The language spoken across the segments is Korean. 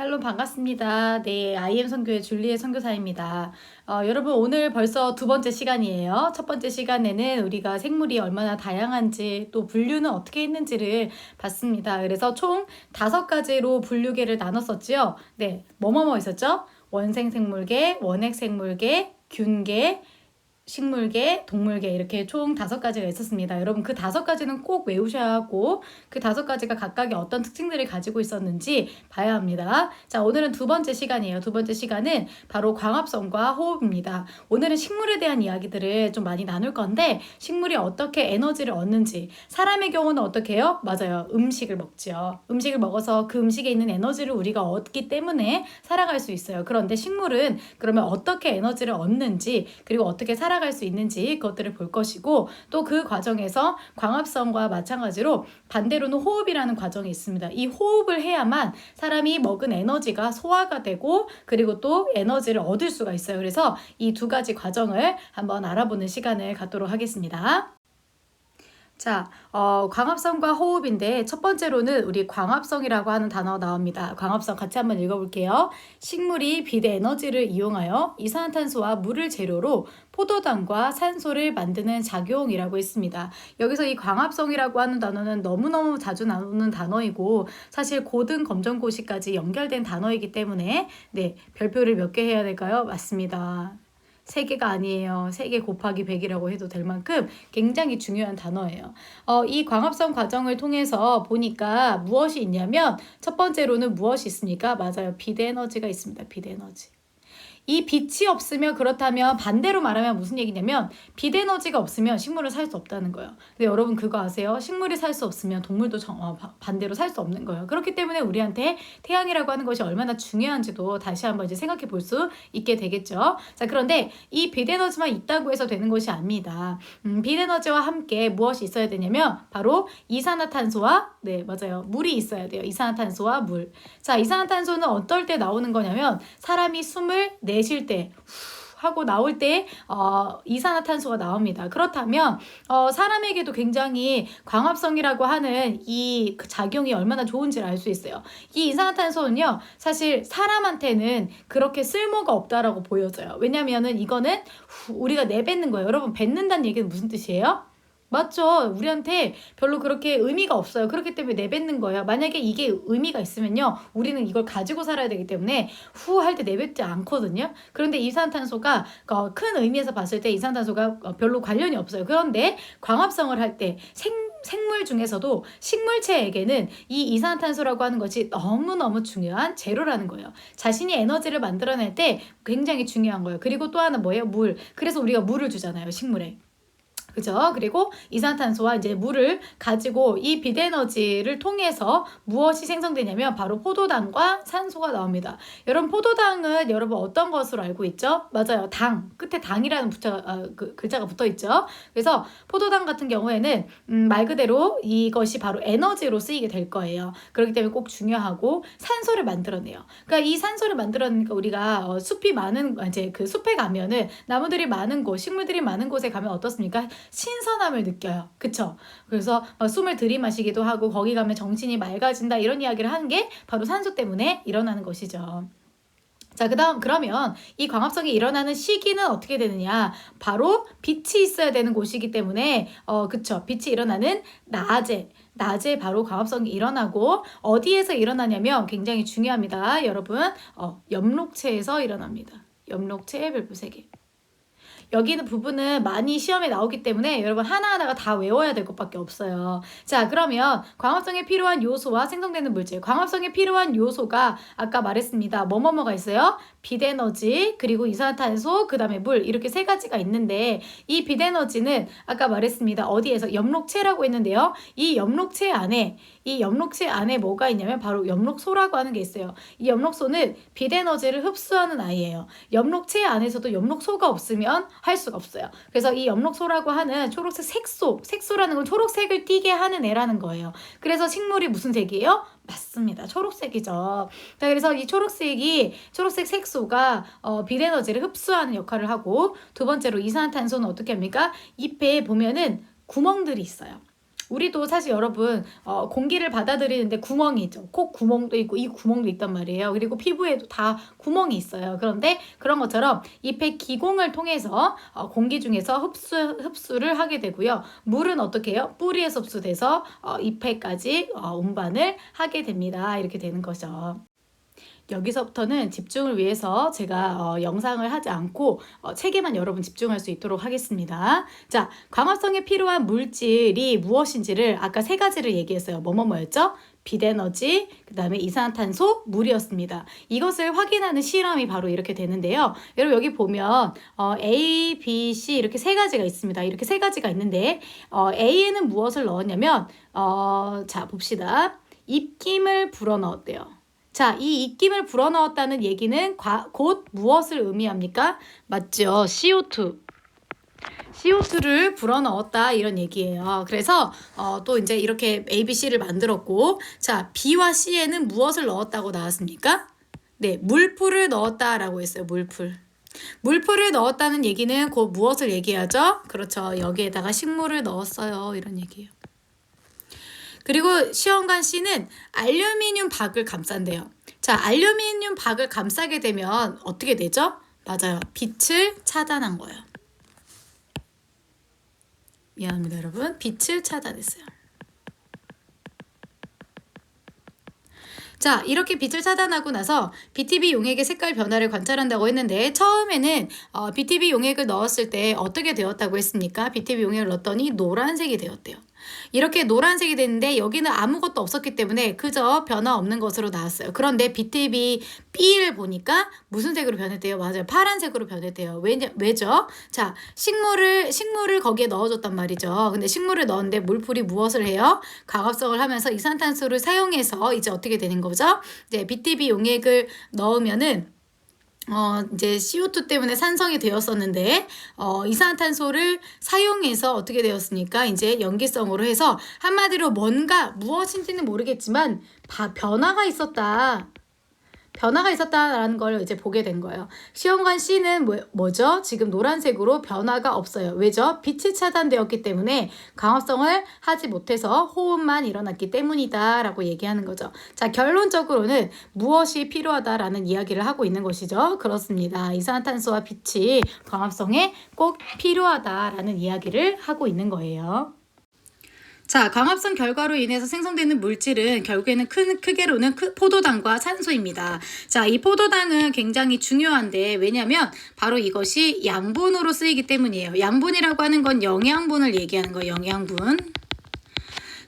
샬롬 반갑습니다. 네, IM 선교회 줄리의 선교사입니다. 여러분 오늘 벌써 두 번째 시간이에요. 첫 번째 시간에는 우리가 생물이 얼마나 다양한지 또 분류는 어떻게 했는지를 봤습니다. 그래서 총 5가지로 분류계를 나눴었죠. 네, 뭐뭐뭐 있었죠? 원생생물계, 원핵생물계, 균계, 식물계, 동물계 이렇게 총 5가지가 있었습니다. 여러분 그 5가지는 꼭 외우셔야 하고 그 5가지가 각각의 어떤 특징들을 가지고 있었는지 봐야 합니다. 자, 오늘은 두 번째 시간이에요. 두 번째 시간은 바로 광합성과 호흡입니다. 오늘은 식물에 대한 이야기들을 좀 많이 나눌 건데 식물이 어떻게 에너지를 얻는지 사람의 경우는 어떻게 해요? 맞아요. 음식을 먹죠. 음식을 먹어서 그 음식에 있는 에너지를 우리가 얻기 때문에 살아갈 수 있어요. 그런데 식물은 그러면 어떻게 에너지를 얻는지 그리고 어떻게 살아갈 수 있는지 그것들을 볼 것이고 또 그 과정에서 광합성과 마찬가지로 반대로는 호흡이라는 과정이 있습니다. 이 호흡을 해야만 사람이 먹은 에너지가 소화가 되고 그리고 또 에너지를 얻을 수가 있어요. 그래서 이 2가지 과정을 한번 알아보는 시간을 갖도록 하겠습니다. 자, 광합성과 호흡인데 첫 번째로는 우리 광합성이라고 하는 단어가 나옵니다. 광합성 같이 한번 읽어볼게요. 식물이 빛의 에너지를 이용하여 이산화탄소와 물을 재료로 포도당과 산소를 만드는 작용이라고 했습니다. 여기서 이 광합성이라고 하는 단어는 너무너무 자주 나오는 단어이고 사실 고등 검정고시까지 연결된 단어이기 때문에 네, 별표를 몇 개 해야 될까요? 맞습니다. 3개가 아니에요. 3개 곱하기 100이라고 해도 될 만큼 굉장히 중요한 단어예요. 이 광합성 과정을 통해서 보니까 무엇이 있냐면 첫 번째로는 무엇이 있습니까? 맞아요. 빛 에너지가 있습니다. 빛 에너지. 이 빛이 없으면 그렇다면 반대로 말하면 무슨 얘기냐면 빛 에너지가 없으면 식물은 살 수 없다는 거예요. 근데 여러분 그거 아세요? 식물이 살 수 없으면 동물도 반대로 살 수 없는 거예요. 그렇기 때문에 우리한테 태양이라고 하는 것이 얼마나 중요한지도 다시 한번 이제 생각해 볼 수 있게 되겠죠. 자, 그런데 이 빛 에너지만 있다고 해서 되는 것이 아닙니다. 빛 에너지와 함께 무엇이 있어야 되냐면 바로 이산화탄소와 네, 맞아요. 물이 있어야 돼요. 이산화탄소와 물. 자, 이산화탄소는 어떨 때 나오는 거냐면 사람이 숨을 내쉴 때 하고 나올 때 이산화탄소가 나옵니다. 그렇다면 사람에게도 굉장히 광합성이라고 하는 이 작용이 얼마나 좋은지를 알 수 있어요. 이 이산화탄소는요. 사실 사람한테는 그렇게 쓸모가 없다라고 보여져요. 왜냐면은 이거는 우리가 내뱉는 거예요. 여러분 뱉는다는 얘기는 무슨 뜻이에요? 맞죠. 우리한테 별로 그렇게 의미가 없어요. 그렇기 때문에 내뱉는 거예요. 만약에 이게 의미가 있으면요. 우리는 이걸 가지고 살아야 되기 때문에 후 할 때 내뱉지 않거든요. 그런데 이산탄소가 큰 의미에서 봤을 때 이산탄소가 별로 관련이 없어요. 그런데 광합성을 할 때 생물 중에서도 식물체에게는 이 이산탄소라고 하는 것이 너무너무 중요한 재료라는 거예요. 자신이 에너지를 만들어낼 때 굉장히 중요한 거예요. 그리고 또 하나 뭐예요? 물. 그래서 우리가 물을 주잖아요. 식물에. 그죠? 그리고 이산탄소와 이제 물을 가지고 이 빛 에너지를 통해서 무엇이 생성되냐면 바로 포도당과 산소가 나옵니다. 여러분 포도당은 여러분 어떤 것으로 알고 있죠? 맞아요. 당. 끝에 당이라는 글자가 붙어 있죠. 그래서 포도당 같은 경우에는 말 그대로 이것이 바로 에너지로 쓰이게 될 거예요. 그렇기 때문에 꼭 중요하고 산소를 만들어내요. 그러니까 이 산소를 만들어내니까 우리가 숲이 많은 이제 그 숲에 가면은 나무들이 많은 곳, 식물들이 많은 곳에 가면 어떻습니까? 신선함을 느껴요. 그쵸? 그래서 숨을 들이마시기도 하고 거기 가면 정신이 맑아진다 이런 이야기를 하는 게 바로 산소 때문에 일어나는 것이죠. 자, 그러면 이 광합성이 일어나는 시기는 어떻게 되느냐? 바로 빛이 있어야 되는 곳이기 때문에 그쵸? 빛이 일어나는 낮에 바로 광합성이 일어나고 어디에서 일어나냐면 굉장히 중요합니다. 여러분 엽록체에서 일어납니다. 엽록체 별표 3개. 여기 있는 부분은 많이 시험에 나오기 때문에 여러분 하나하나가 다 외워야 될 것밖에 없어요. 자, 그러면 광합성에 필요한 요소와 생성되는 물질. 광합성에 필요한 요소가 아까 말했습니다. 뭐뭐뭐가 있어요? 빛 에너지, 그리고 이산화탄소, 그 다음에 물 이렇게 3가지가 있는데 이 빛 에너지는 아까 말했습니다. 어디에서? 엽록체라고 했는데요. 이 엽록체 안에 뭐가 있냐면 바로 엽록소라고 하는 게 있어요. 이 엽록소는 빛 에너지를 흡수하는 아이예요. 엽록체 안에서도 엽록소가 없으면 할 수가 없어요. 그래서 이 엽록소라고 하는 초록색 색소라는 건 초록색을 띠게 하는 애라는 거예요. 그래서 식물이 무슨 색이에요? 맞습니다. 초록색이죠. 자, 그래서 이 초록색 색소가 빛 에너지를 흡수하는 역할을 하고 두 번째로 이산화탄소는 어떻게 합니까? 잎에 보면은 구멍들이 있어요. 우리도 사실 여러분 공기를 받아들이는데 구멍이 있죠. 코 구멍도 있고 이 구멍도 있단 말이에요. 그리고 피부에도 다 구멍이 있어요. 그런데 그런 것처럼 ip의 기공을 통해서 공기 중에서 흡수를 하게 되고요. 물은 어떻게 해요? 뿌리에서 흡수돼서 ip에까지 운반을 하게 됩니다. 이렇게 되는 거죠. 여기서부터는 집중을 위해서 제가 영상을 하지 않고 책에만 여러분 집중할 수 있도록 하겠습니다. 자, 광합성에 필요한 물질이 무엇인지를 아까 세 가지를 얘기했어요. 뭐였죠? 빛에너지, 그 다음에 이산화탄소, 물이었습니다. 이것을 확인하는 실험이 바로 이렇게 되는데요. 여러분 여기 보면 A, B, C 이렇게 세 가지가 있습니다. 이렇게 세 가지가 있는데 A에는 무엇을 넣었냐면 자 봅시다. 입김을 불어넣었대요. 자, 이 입김을 불어넣었다는 얘기는 곧 무엇을 의미합니까? 맞죠? CO2. CO2를 불어넣었다 이런 얘기예요. 그래서 또 이제 이렇게 A, B, C를 만들었고 자, B와 C에는 무엇을 넣었다고 나왔습니까? 네, 물풀을 넣었다라고 했어요. 물풀. 물풀을 넣었다는 얘기는 곧 무엇을 얘기하죠? 그렇죠. 여기에다가 식물을 넣었어요. 이런 얘기예요. 그리고 시험관 C는 알루미늄 박을 감싼대요. 자, 알루미늄 박을 감싸게 되면 어떻게 되죠? 맞아요. 빛을 차단한 거예요. 미안합니다, 여러분. 빛을 차단했어요. 자, 이렇게 빛을 차단하고 나서 BTB 용액의 색깔 변화를 관찰한다고 했는데 처음에는 BTB 용액을 넣었을 때 어떻게 되었다고 했습니까? BTB 용액을 넣었더니 노란색이 되었대요. 이렇게 노란색이 됐는데 여기는 아무것도 없었기 때문에 그저 변화 없는 것으로 나왔어요. 그런데 BTB B를 보니까 무슨 색으로 변했대요? 맞아요. 파란색으로 변했대요. 왜죠? 자, 식물을 거기에 넣어줬단 말이죠. 근데 식물을 넣었는데 물풀이 무엇을 해요? 광합성을 하면서 이산탄소를 사용해서 이제 어떻게 되는 거죠? 이제 BTB 용액을 넣으면은 이제 CO2 때문에 산성이 되었었는데 이산화탄소를 사용해서 어떻게 되었습니까? 이제 연기성으로 해서 한마디로 무엇인지는 모르겠지만 변화가 있었다라는 걸 이제 보게 된 거예요. 시험관 C는 뭐죠? 지금 노란색으로 변화가 없어요. 왜죠? 빛이 차단되었기 때문에 광합성을 하지 못해서 호흡만 일어났기 때문이다 라고 얘기하는 거죠. 자, 결론적으로는 무엇이 필요하다라는 이야기를 하고 있는 것이죠. 그렇습니다. 이산화탄소와 빛이 광합성에 꼭 필요하다라는 이야기를 하고 있는 거예요. 자, 광합성 결과로 인해서 생성되는 물질은 결국에는 크게로는 포도당과 산소입니다. 자, 이 포도당은 굉장히 중요한데 왜냐면 바로 이것이 양분으로 쓰이기 때문이에요. 양분이라고 하는 건 영양분을 얘기하는 거예요. 영양분.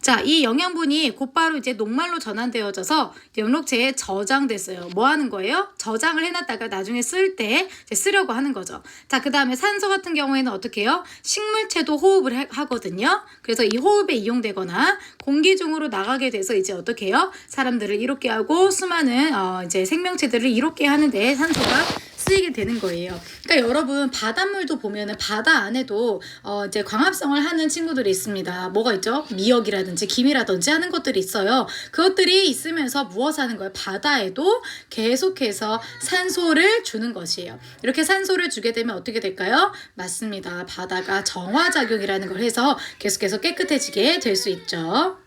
자, 이 영양분이 곧바로 이제 녹말로 전환되어져서 영록체에 저장됐어요. 뭐 하는 거예요? 저장을 해놨다가 나중에 쓸 때 쓰려고 하는 거죠. 자, 그 다음에 산소 같은 경우에는 어떻게 해요? 식물체도 호흡을 하거든요. 그래서 이 호흡에 이용되거나 공기 중으로 나가게 돼서 이제 어떻게 해요? 사람들을 이롭게 하고 수많은 이제 생명체들을 이롭게 하는데 산소가 쓰이게 되는 거예요. 그러니까 여러분 바닷물도 보면은 바다 안에도 이제 광합성을 하는 친구들이 있습니다. 뭐가 있죠? 미역이라든지 김이라든지 하는 것들이 있어요. 그것들이 있으면서 무엇을 하는 거예요? 바다에도 계속해서 산소를 주는 것이에요. 이렇게 산소를 주게 되면 어떻게 될까요? 맞습니다. 바다가 정화작용이라는 걸 해서 계속해서 깨끗해지게 될 수 있죠.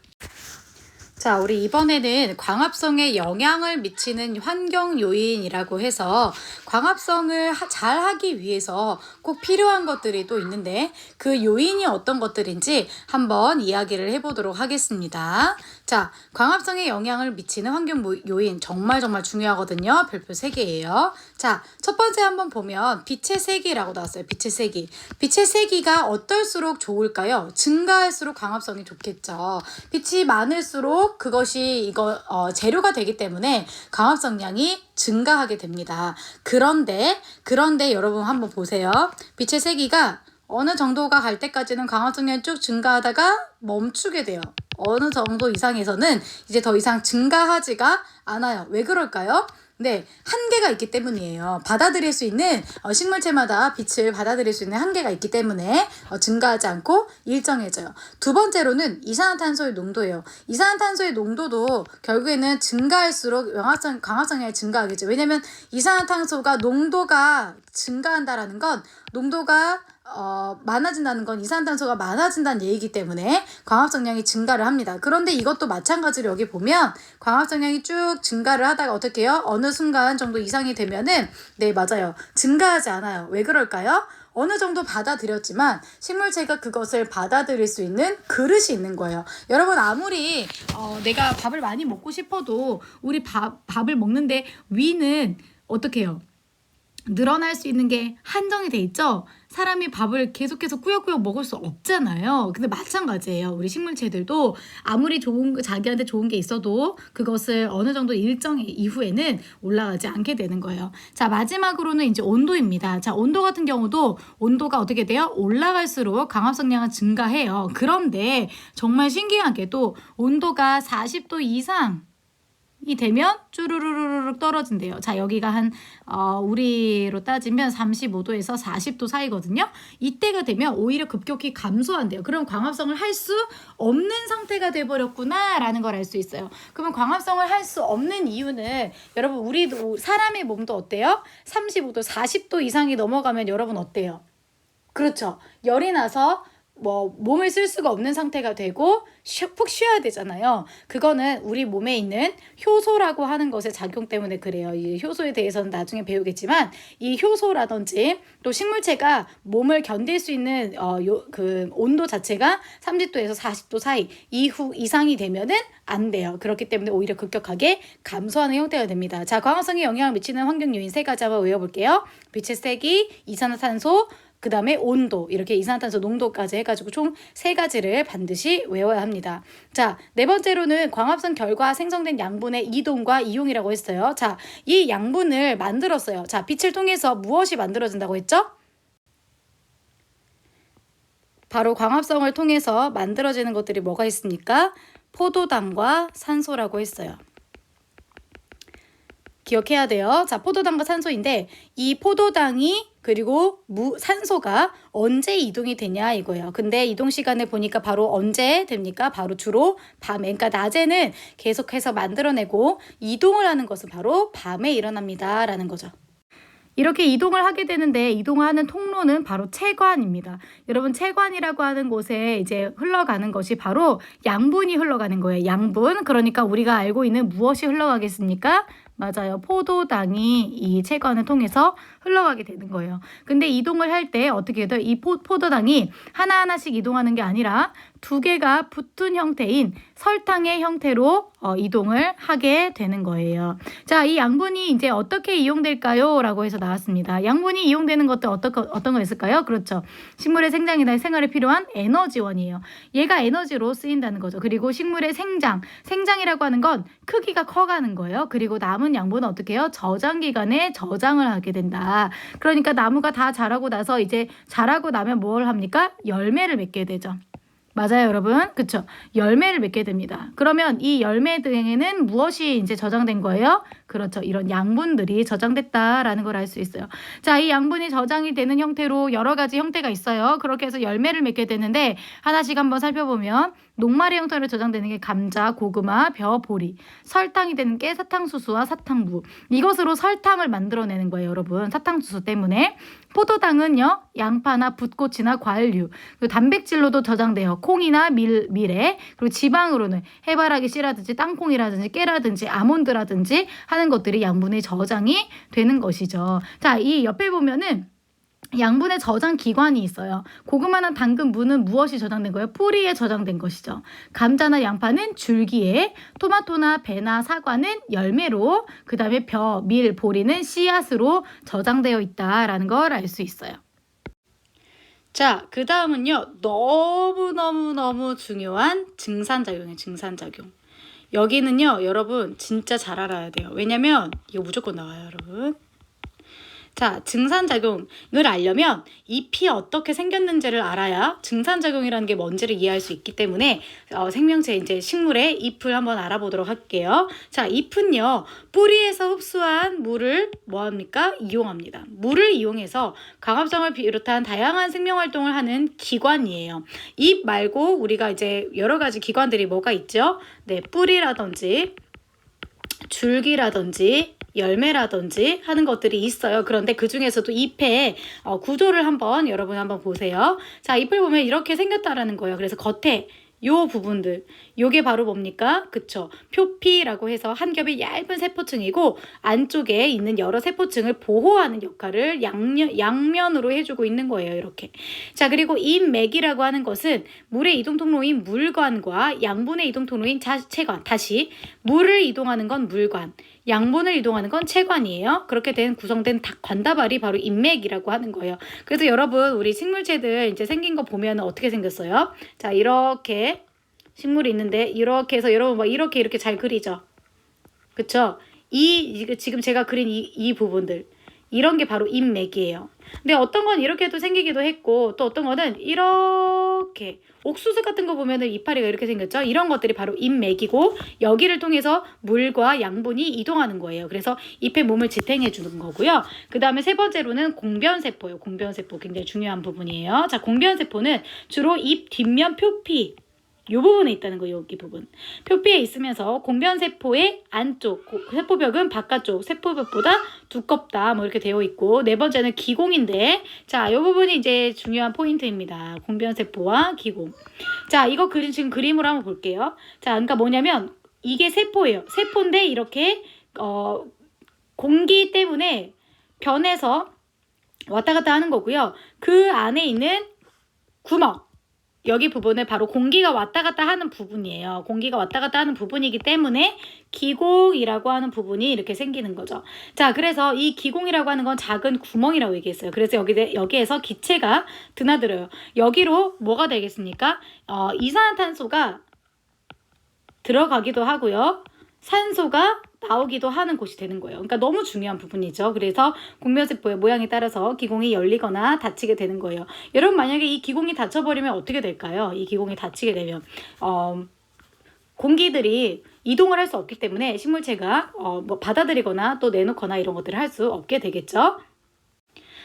자, 우리 이번에는 광합성에 영향을 미치는 환경 요인이라고 해서 광합성을 잘 하기 위해서 꼭 필요한 것들이 또 있는데 그 요인이 어떤 것들인지 한번 이야기를 해보도록 하겠습니다. 자, 광합성에 영향을 미치는 환경 요인 정말 중요하거든요. 별표 3개예요. 자, 첫 번째 한번 보면 빛의 세기라고 나왔어요. 빛의 세기. 빛의 세기가 어떨수록 좋을까요? 증가할수록 광합성이 좋겠죠. 빛이 많을수록 그것이 재료가 되기 때문에 광합성량이 증가하게 됩니다. 그런데 여러분 한번 보세요. 빛의 세기가 어느 정도가 갈 때까지는 광합성량이 쭉 증가하다가 멈추게 돼요. 어느 정도 이상에서는 이제 더 이상 증가하지가 않아요. 왜 그럴까요? 네, 한계가 있기 때문이에요. 받아들일 수 있는 식물체마다 빛을 받아들일 수 있는 한계가 있기 때문에 증가하지 않고 일정해져요. 두 번째로는 이산화탄소의 농도예요. 이산화탄소의 농도도 결국에는 증가할수록 광합성량이 증가하겠죠. 왜냐면 이산화탄소가 농도가 증가한다라는 건 농도가 많아진다는 건 이산화탄소가 많아진다는 얘기이기 때문에 광합성량이 증가를 합니다. 그런데 이것도 마찬가지로 여기 보면 광합성량이 쭉 증가를 하다가 어떻게 해요? 어느 순간 정도 이상이 되면은 네, 맞아요. 증가하지 않아요. 왜 그럴까요? 어느 정도 받아들였지만 식물체가 그것을 받아들일 수 있는 그릇이 있는 거예요. 여러분, 아무리 내가 밥을 많이 먹고 싶어도 우리 밥을 먹는데 위는 어떻게 해요? 늘어날 수 있는 게 한정이 돼 있죠. 사람이 밥을 계속해서 꾸역꾸역 먹을 수 없잖아요. 근데 마찬가지예요. 우리 식물체들도 아무리 자기한테 좋은 게 있어도 그것을 어느 정도 일정 이후에는 올라가지 않게 되는 거예요. 자, 마지막으로는 이제 온도입니다. 자, 온도 같은 경우도 온도가 어떻게 돼요? 올라갈수록 광합성량은 증가해요. 그런데 정말 신기하게도 온도가 40도 이상 이 되면 쭈루루루룩 떨어진대요. 자, 여기가 우리로 따지면 35도에서 40도 사이거든요. 이때가 되면 오히려 급격히 감소한대요. 그럼 광합성을 할 수 없는 상태가 돼버렸구나 라는 걸 알 수 있어요. 그러면 광합성을 할 수 없는 이유는 여러분, 우리도 사람의 몸도 어때요? 35도, 40도 이상이 넘어가면 여러분 어때요? 그렇죠. 열이 나서 몸을 쓸 수가 없는 상태가 되고 푹 쉬어야 되잖아요. 그거는 우리 몸에 있는 효소라고 하는 것의 작용 때문에 그래요. 이 효소에 대해서는 나중에 배우겠지만 이 효소라든지 또 식물체가 몸을 견딜 수 있는 그 온도 자체가 30도에서 40도 사이 이상이 되면은 안 돼요. 그렇기 때문에 오히려 급격하게 감소하는 형태가 됩니다. 자, 광합성에 영향을 미치는 환경 요인 3가지 한번 외워볼게요. 빛의 세기, 이산화탄소, 그 다음에 온도, 이렇게 이산화탄소 농도까지 해가지고 총 3가지를 반드시 외워야 합니다. 자, 4번째로는 광합성 결과 생성된 양분의 이동과 이용이라고 했어요. 자, 이 양분을 만들었어요. 자, 빛을 통해서 무엇이 만들어진다고 했죠? 바로 광합성을 통해서 만들어지는 것들이 뭐가 있습니까? 포도당과 산소라고 했어요. 기억해야 돼요. 자, 포도당과 산소인데 이 포도당이 그리고 산소가 언제 이동이 되냐 이거예요. 근데 이동 시간을 보니까 바로 언제 됩니까? 바로 주로 밤에. 그러니까 낮에는 계속해서 만들어내고 이동을 하는 것은 바로 밤에 일어납니다. 라는 거죠. 이렇게 이동을 하게 되는데 이동하는 통로는 바로 체관입니다. 여러분, 체관이라고 하는 곳에 이제 흘러가는 것이 바로 양분이 흘러가는 거예요. 양분. 그러니까 우리가 알고 있는 무엇이 흘러가겠습니까? 맞아요. 포도당이 이 체관을 통해서 흘러가게 되는 거예요. 근데 이동을 할 때 어떻게 해도 이 포도당이 하나하나씩 이동하는 게 아니라 2개가 붙은 형태인 설탕의 형태로 이동을 하게 되는 거예요. 자, 이 양분이 이제 어떻게 이용될까요? 라고 해서 나왔습니다. 양분이 이용되는 것도 어떤 거 있을까요? 그렇죠. 식물의 생장이나 생활에 필요한 에너지원이에요. 얘가 에너지로 쓰인다는 거죠. 그리고 식물의 생장이라고 하는 건 크기가 커가는 거예요. 그리고 남은 양분은 어떻게 해요? 저장 기간에 저장을 하게 된다. 그러니까 나무가 다 자라고 나서 이제 자라고 나면 뭘 합니까? 열매를 맺게 되죠. 맞아요, 여러분. 그쵸? 열매를 맺게 됩니다. 그러면 이 열매 등에는 무엇이 이제 저장된 거예요? 그렇죠. 이런 양분들이 저장됐다라는 걸 알 수 있어요. 자, 이 양분이 저장이 되는 형태로 여러 가지 형태가 있어요. 그렇게 해서 열매를 맺게 되는데 하나씩 한번 살펴보면 녹말의 형태로 저장되는 게 감자, 고구마, 벼, 보리. 설탕이 되는 게 사탕수수와 사탕무. 이것으로 설탕을 만들어내는 거예요, 여러분. 사탕수수 때문에. 포도당은요, 양파나 붓꽃이나 과일류. 그리고 단백질로도 저장돼요. 콩이나 밀에. 그리고 지방으로는 해바라기 씨라든지 땅콩이라든지 깨라든지 아몬드라든지 하는 것들이 양분의 저장이 되는 것이죠. 자, 이 옆에 보면은 양분의 저장 기관이 있어요. 고구마나 당근, 무는 무엇이 저장된 거예요? 뿌리에 저장된 것이죠. 감자나 양파는 줄기에, 토마토나 배나 사과는 열매로, 그 다음에 벼, 밀, 보리는 씨앗으로 저장되어 있다라는 걸 알 수 있어요. 자, 그 다음은요. 너무너무 중요한 증산작용이에요. 증산작용. 여기는요, 여러분 진짜 잘 알아야 돼요. 왜냐면 이거 무조건 나와요, 여러분. 자, 증산작용을 알려면 잎이 어떻게 생겼는지를 알아야 증산작용이라는 게 뭔지를 이해할 수 있기 때문에 생명체 이제 식물의 잎을 한번 알아보도록 할게요. 자, 잎은요, 뿌리에서 흡수한 물을 뭐합니까? 이용합니다. 물을 이용해서 광합성을 비롯한 다양한 생명활동을 하는 기관이에요. 잎 말고 우리가 이제 여러 가지 기관들이 뭐가 있죠? 네, 뿌리라든지 줄기라든지 열매라든지 하는 것들이 있어요. 그런데 그 중에서도 잎의 구조를 여러분 한번 보세요. 자, 잎을 보면 이렇게 생겼다라는 거예요. 그래서 겉에 요 부분들, 요게 바로 뭡니까? 그쵸. 표피라고 해서 한 겹의 얇은 세포층이고 안쪽에 있는 여러 세포층을 보호하는 역할을 양면으로 해주고 있는 거예요. 이렇게. 자, 그리고 잎맥이라고 하는 것은 물의 이동 통로인 물관과 양분의 이동 통로인 체관. 다시 물을 이동하는 건 물관, 양분을 이동하는 건 체관이에요. 그렇게 구성된 관다발이 바로 잎맥이라고 하는 거예요. 그래서 여러분, 우리 식물체들 이제 생긴 거 보면 어떻게 생겼어요? 자, 이렇게 식물이 있는데 이렇게 해서 여러분 막 이렇게 잘 그리죠. 그쵸? 지금 제가 그린 이 부분들, 이런 게 바로 잎맥이에요. 근데 어떤 건 이렇게도 생기기도 했고 또 어떤 거는 이렇게 옥수수 같은 거 보면은 이파리가 이렇게 생겼죠. 이런 것들이 바로 잎맥이고 여기를 통해서 물과 양분이 이동하는 거예요. 그래서 잎의 몸을 지탱해 주는 거고요. 그 다음에 세 번째로는 공변세포예요. 공변세포 굉장히 중요한 부분이에요. 자, 공변세포는 주로 잎 뒷면 표피, 요 부분에 있다는 거예요. 여기 부분. 표피에 있으면서 공변세포의 안쪽, 세포벽은 바깥쪽 세포벽보다 두껍다. 뭐 이렇게 되어 있고, 네 번째는 기공인데, 자, 요 부분이 이제 중요한 포인트입니다. 공변세포와 기공. 자, 이거 지금 그림으로 한번 볼게요. 자, 그러니까 뭐냐면 이게 세포예요. 세포인데 이렇게 공기 때문에 변해서 왔다 갔다 하는 거고요. 그 안에 있는 구멍, 여기 부분은 바로 공기가 왔다 갔다 하는 부분이에요. 공기가 왔다 갔다 하는 부분이기 때문에 기공이라고 하는 부분이 이렇게 생기는 거죠. 자, 그래서 이 기공이라고 하는 건 작은 구멍이라고 얘기했어요. 그래서 여기에서 기체가 드나들어요. 여기로 뭐가 되겠습니까? 이산화탄소가 들어가기도 하고요. 산소가 나오기도 하는 곳이 되는 거예요. 그러니까 너무 중요한 부분이죠. 그래서 공변세포의 모양에 따라서 기공이 열리거나 닫히게 되는 거예요. 여러분, 만약에 이 기공이 닫혀버리면 어떻게 될까요? 이 기공이 닫히게 되면 공기들이 이동을 할 수 없기 때문에 식물체가 뭐 받아들이거나 또 내놓거나 이런 것들을 할 수 없게 되겠죠.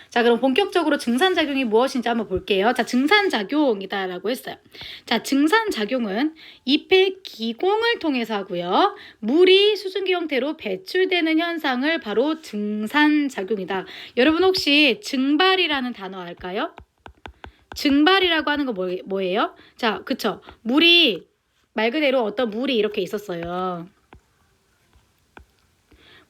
자, 그럼 본격적으로 증산작용이 무엇인지 한번 볼게요. 자, 증산작용이다라고 했어요. 자, 증산작용은 잎의 기공을 통해서 하고요. 물이 수증기 형태로 배출되는 현상을 바로 증산작용이다. 여러분, 혹시 증발이라는 단어 알까요? 증발이라고 하는 거 뭐예요? 자, 그쵸. 물이 말 그대로 어떤 물이 이렇게 있었어요.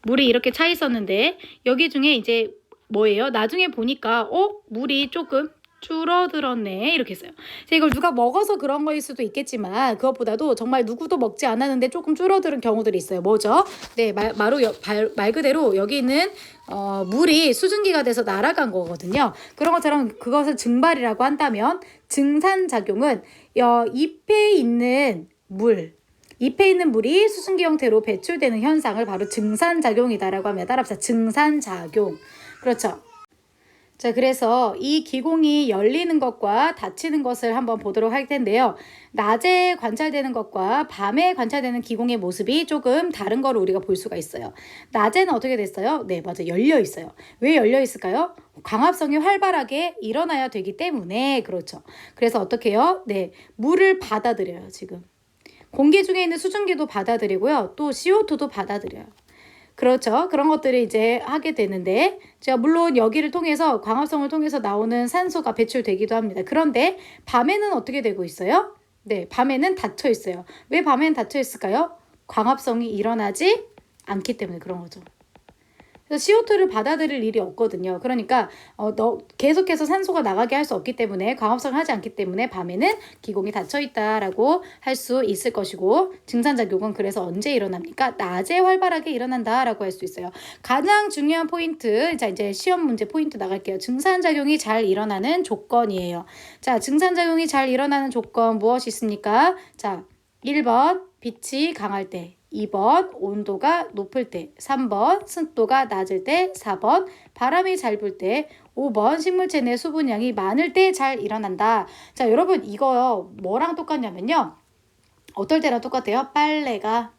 물이 이렇게 차 있었는데 여기 중에 이제 뭐예요? 나중에 보니까 물이 조금 줄어들었네 이렇게 했어요. 이걸 누가 먹어서 그런 거일 수도 있겠지만 그것보다도 정말 누구도 먹지 않았는데 조금 줄어드는 경우들이 있어요. 뭐죠? 네, 말 그대로 여기 있는 물이 수증기가 돼서 날아간 거거든요. 그런 것처럼 그것을 증발이라고 한다면 증산작용은 잎에 있는 물이 수증기 형태로 배출되는 현상을 바로 증산작용이다라고 하면 따라합시다. 증산작용. 그렇죠. 자, 그래서 이 기공이 열리는 것과 닫히는 것을 한번 보도록 할 텐데요. 낮에 관찰되는 것과 밤에 관찰되는 기공의 모습이 조금 다른 거를 우리가 볼 수가 있어요. 낮에는 어떻게 됐어요? 네, 맞아요. 열려 있어요. 왜 열려 있을까요? 광합성이 활발하게 일어나야 되기 때문에 그렇죠. 그래서 어떻게 해요? 네, 물을 받아들여요, 지금. 공기 중에 있는 수증기도 받아들이고요. 또 CO2도 받아들여요. 그렇죠. 그런 것들을 이제 하게 되는데, 제가 물론 여기를 통해서 광합성을 통해서 나오는 산소가 배출되기도 합니다. 그런데 밤에는 어떻게 되고 있어요? 네, 밤에는 닫혀 있어요. 왜 밤에는 닫혀 있을까요? 광합성이 일어나지 않기 때문에 그런 거죠. 그래서 CO2를 받아들일 일이 없거든요. 그러니까 계속해서 산소가 나가게 할 수 없기 때문에 광합성을 하지 않기 때문에 밤에는 기공이 닫혀 있다라고 할 수 있을 것이고, 증산작용은 그래서 언제 일어납니까? 낮에 활발하게 일어난다라고 할 수 있어요. 가장 중요한 포인트, 자, 이제 시험 문제 포인트 나갈게요. 증산작용이 잘 일어나는 조건이에요. 자, 증산작용이 잘 일어나는 조건 무엇이 있습니까? 자, 1번 빛이 강할 때, 2번 온도가 높을 때, 3번 습도가 낮을 때, 4번 바람이 잘 불 때, 5번 식물체 내 수분량이 많을 때 잘 일어난다. 자, 여러분, 이거 뭐랑 똑같냐면요. 어떨 때랑 똑같아요? 빨래가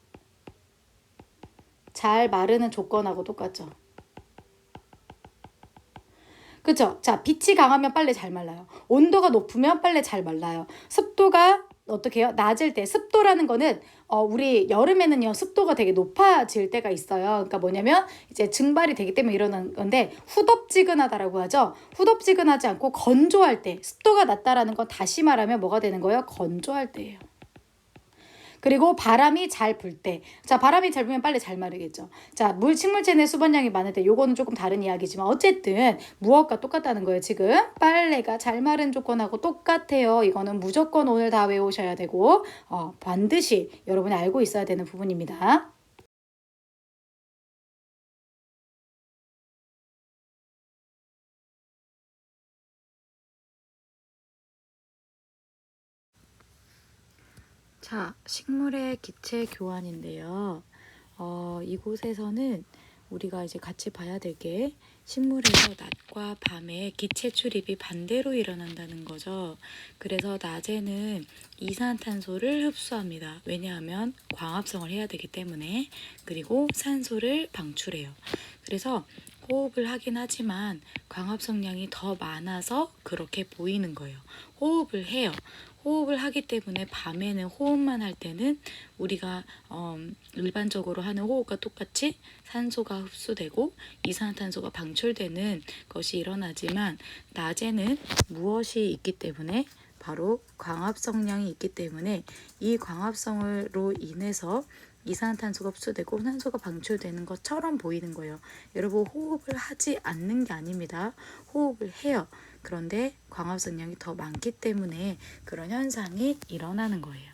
잘 마르는 조건하고 똑같죠. 그쵸? 자, 빛이 강하면 빨래 잘 말라요. 온도가 높으면 빨래 잘 말라요. 습도가 어떻게 해요? 낮을 때 습도라는 거는 우리 여름에는요 습도가 되게 높아질 때가 있어요. 그러니까 뭐냐면 이제 증발이 되기 때문에 일어나는 건데 후덥지근하다라고 하죠. 후덥지근하지 않고 건조할 때 습도가 낮다라는 건 다시 말하면 뭐가 되는 거예요? 건조할 때예요. 그리고 바람이 잘 불 때. 자, 바람이 잘 불면 빨리 잘 마르겠죠. 자, 식물체 내 수분량이 많을 때 요거는 조금 다른 이야기지만 어쨌든 무엇과 똑같다는 거예요. 지금 빨래가 잘 마른 조건하고 똑같아요. 이거는 무조건 오늘 다 외우셔야 되고 반드시 여러분이 알고 있어야 되는 부분입니다. 자, 식물의 기체 교환인데요. 이곳에서는 우리가 이제 같이 봐야 될 게 식물에서 낮과 밤에 기체 출입이 반대로 일어난다는 거죠. 그래서 낮에는 이산탄소를 흡수합니다. 왜냐하면 광합성을 해야 되기 때문에. 그리고 산소를 방출해요. 그래서 호흡을 하긴 하지만 광합성량이 더 많아서 그렇게 보이는 거예요. 호흡을 해요. 호흡을 하기 때문에 밤에는 호흡만 할 때는 우리가 일반적으로 하는 호흡과 똑같이 산소가 흡수되고 이산화탄소가 방출되는 것이 일어나지만 낮에는 무엇이 있기 때문에 바로 광합성량이 있기 때문에 이 광합성으로 인해서 이산화탄소가 흡수되고 산소가 방출되는 것처럼 보이는 거예요. 여러분 호흡을 하지 않는 게 아닙니다. 호흡을 해요. 그런데 광합성량이 더 많기 때문에 그런 현상이 일어나는 거예요.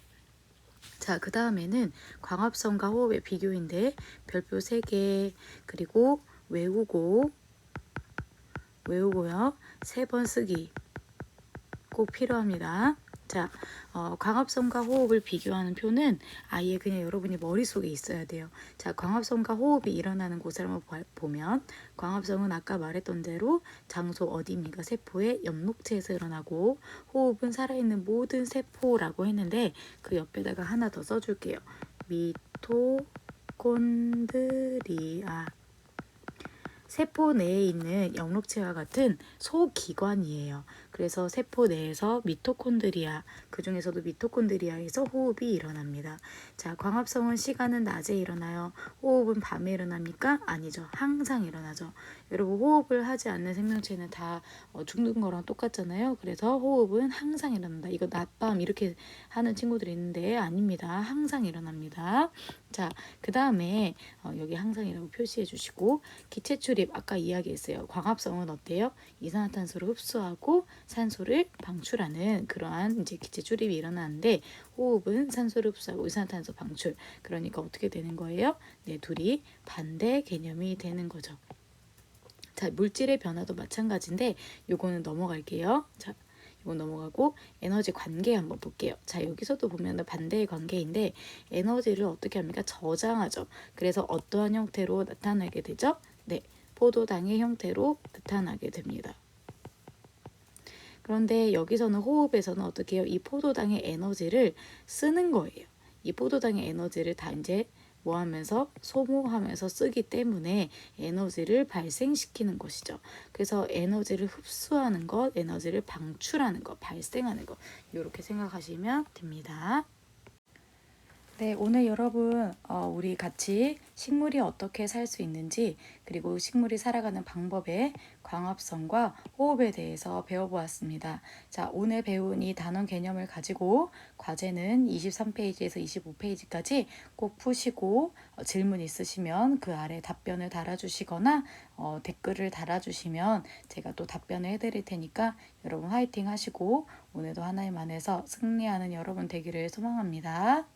자, 그 다음에는 광합성과 호흡의 비교인데 별표 3개 그리고 외우고요. 3번 쓰기 꼭 필요합니다. 자, 광합성과 호흡을 비교하는 표는 아예 그냥 여러분이 머릿속에 있어야 돼요. 자, 광합성과 호흡이 일어나는 곳을 한번 보면 광합성은 아까 말했던 대로 장소 어디입니까? 세포의 엽록체에서 일어나고 호흡은 살아있는 모든 세포라고 했는데 그 옆에다가 하나 더 써줄게요. 미토콘드리아. 세포 내에 있는 엽록체와 같은 소기관이에요. 그래서 세포 내에서 미토콘드리아, 그 중에서도 미토콘드리아에서 호흡이 일어납니다. 자, 광합성은 시간은 낮에 일어나요. 호흡은 밤에 일어납니까? 아니죠. 항상 일어나죠. 여러분 호흡을 하지 않는 생명체는 다 죽는 거랑 똑같잖아요. 그래서 호흡은 항상 일어난다. 이거 낮밤 이렇게 하는 친구들이 있는데 아닙니다. 항상 일어납니다. 자, 그 다음에 여기 항상이라고 표시해 주시고 기체 출입 아까 이야기했어요. 광합성은 어때요? 이산화탄소를 흡수하고 산소를 방출하는 그러한 이제 기체 출입이 일어나는데 호흡은 산소를 흡수하고 이산화탄소 방출. 그러니까 어떻게 되는 거예요? 네, 둘이 반대 개념이 되는 거죠. 자, 물질의 변화도 마찬가지인데 요거는 넘어갈게요. 자, 이거 넘어가고 에너지 관계 한번 볼게요. 자, 여기서도 보면 반대의 관계인데 에너지를 어떻게 합니까? 저장하죠. 그래서 어떠한 형태로 나타나게 되죠? 네, 포도당의 형태로 나타나게 됩니다. 그런데 여기서는 호흡에서는 어떻게 해요? 이 포도당의 에너지를 쓰는 거예요. 이 포도당의 에너지를 다 이제 뭐 하면서 소모하면서 쓰기 때문에 에너지를 발생시키는 것이죠. 그래서 에너지를 흡수하는 것, 에너지를 방출하는 것, 발생하는 것 이렇게 생각하시면 됩니다. 네, 오늘 여러분 우리 같이 식물이 어떻게 살 수 있는지 그리고 식물이 살아가는 방법의 광합성과 호흡에 대해서 배워보았습니다. 자, 오늘 배운 이 단원 개념을 가지고 과제는 23페이지에서 25페이지까지 꼭 푸시고 질문 있으시면 그 아래 답변을 달아주시거나 댓글을 달아주시면 제가 또 답변을 해드릴 테니까 여러분 화이팅 하시고 오늘도 하나님 안에서 승리하는 여러분 되기를 소망합니다.